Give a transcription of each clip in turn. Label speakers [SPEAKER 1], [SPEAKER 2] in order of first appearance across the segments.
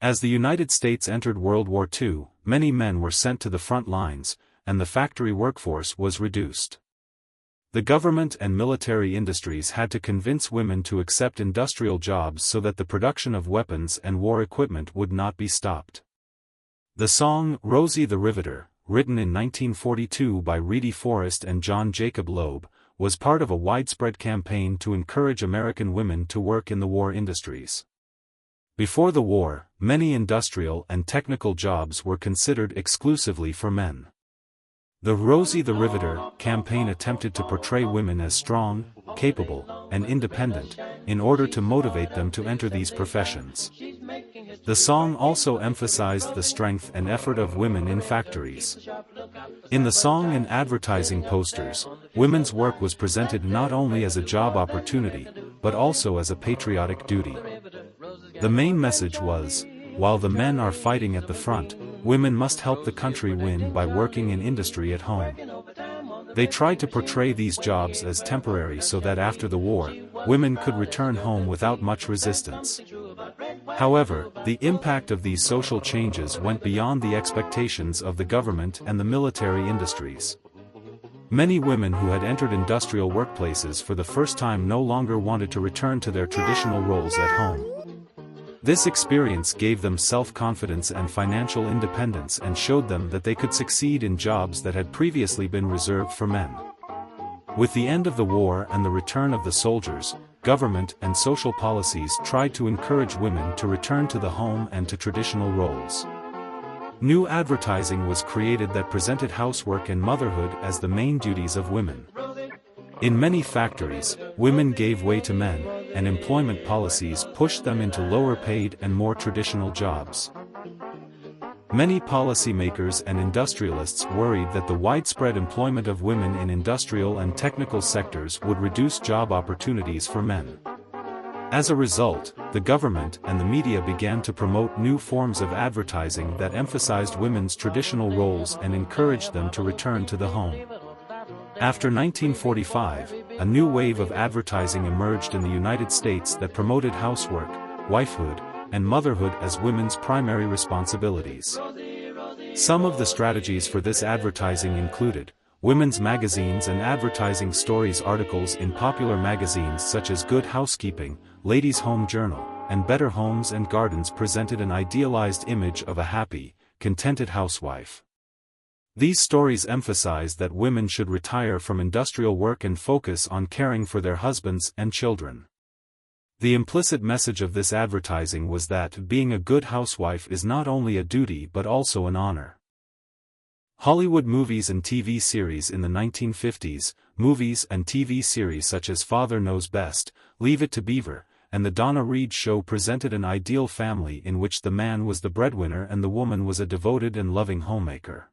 [SPEAKER 1] As the United States entered World War II, many men were sent to the front lines, and the factory workforce was reduced. The government and military industries had to convince women to accept industrial jobs so that the production of weapons and war equipment would not be stopped. The song, Rosie the Riveter, written in 1942 by Reedy Forrest and John Jacob Loeb, was part of a widespread campaign to encourage American women to work in the war industries. Before the war, many industrial and technical jobs were considered exclusively for men. The Rosie the Riveter campaign attempted to portray women as strong, capable, and independent, in order to motivate them to enter these professions. The song also emphasized the strength and effort of women in factories. In the song and advertising posters, women's work was presented not only as a job opportunity, but also as a patriotic duty. The main message was, while the men are fighting at the front, women must help the country win by working in industry at home. They tried to portray these jobs as temporary so that after the war, women could return home without much resistance. However, the impact of these social changes went beyond the expectations of the government and the military industries. Many women who had entered industrial workplaces for the first time no longer wanted to return to their traditional roles at home. This experience gave them self-confidence and financial independence and showed them that they could succeed in jobs that had previously been reserved for men. With the end of the war and the return of the soldiers, government and social policies tried to encourage women to return to the home and to traditional roles. New advertising was created that presented housework and motherhood as the main duties of women. In many factories, women gave way to men, and employment policies pushed them into lower-paid and more traditional jobs. Many policymakers and industrialists worried that the widespread employment of women in industrial and technical sectors would reduce job opportunities for men. As a result, the government and the media began to promote new forms of advertising that emphasized women's traditional roles and encouraged them to return to the home. After 1945, a new wave of advertising emerged in the United States that promoted housework, wifehood, and motherhood as women's primary responsibilities. Some of the strategies for this advertising included women's magazines and advertising stories, articles in popular magazines such as Good Housekeeping, Ladies' Home Journal, and Better Homes and Gardens presented an idealized image of a happy, contented housewife. These stories emphasized that women should retire from industrial work and focus on caring for their husbands and children. The implicit message of this advertising was that being a good housewife is not only a duty but also an honor. Hollywood movies and TV series in the 1950s, movies and TV series such as Father Knows Best, Leave It to Beaver, and The Donna Reed Show presented an ideal family in which the man was the breadwinner and the woman was a devoted and loving homemaker.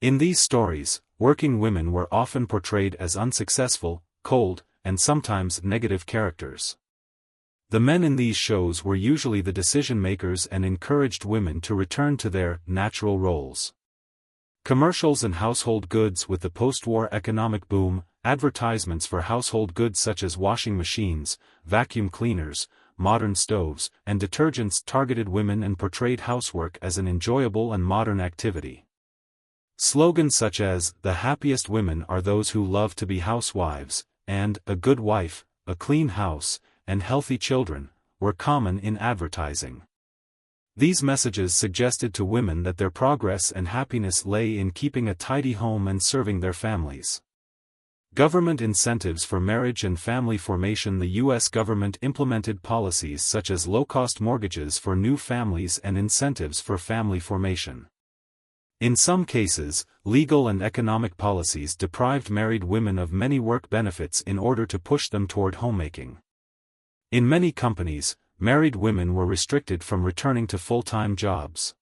[SPEAKER 1] In these stories, working women were often portrayed as unsuccessful, cold, and sometimes negative characters. The men in these shows were usually the decision-makers and encouraged women to return to their natural roles. Commercials and household goods. With the post-war economic boom, advertisements for household goods such as washing machines, vacuum cleaners, modern stoves, and detergents targeted women and portrayed housework as an enjoyable and modern activity. Slogans such as, "The happiest women are those who love to be housewives," and "A good wife, a clean house, and healthy children," were common in advertising. These messages suggested to women that their progress and happiness lay in keeping a tidy home and serving their families. Government incentives for marriage and family formation. The U.S. government implemented policies such as low-cost mortgages for new families and incentives for family formation. In some cases, legal and economic policies deprived married women of many work benefits in order to push them toward homemaking. In many companies, married women were restricted from returning to full-time jobs.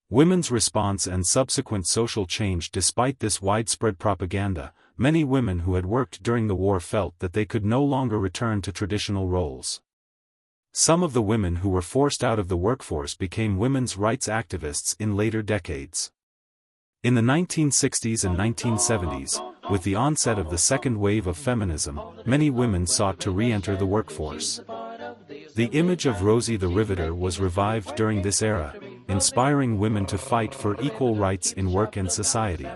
[SPEAKER 1] Women's response and subsequent social change. Despite this widespread propaganda, many women who had worked during the war felt that they could no longer return to traditional roles. Some of the women who were forced out of the workforce became women's rights activists in later decades. In the 1960s and 1970s, with the onset of the second wave of feminism, many women sought to re-enter the workforce. The image of Rosie the Riveter was revived during this era, inspiring women to fight for equal rights in work and society.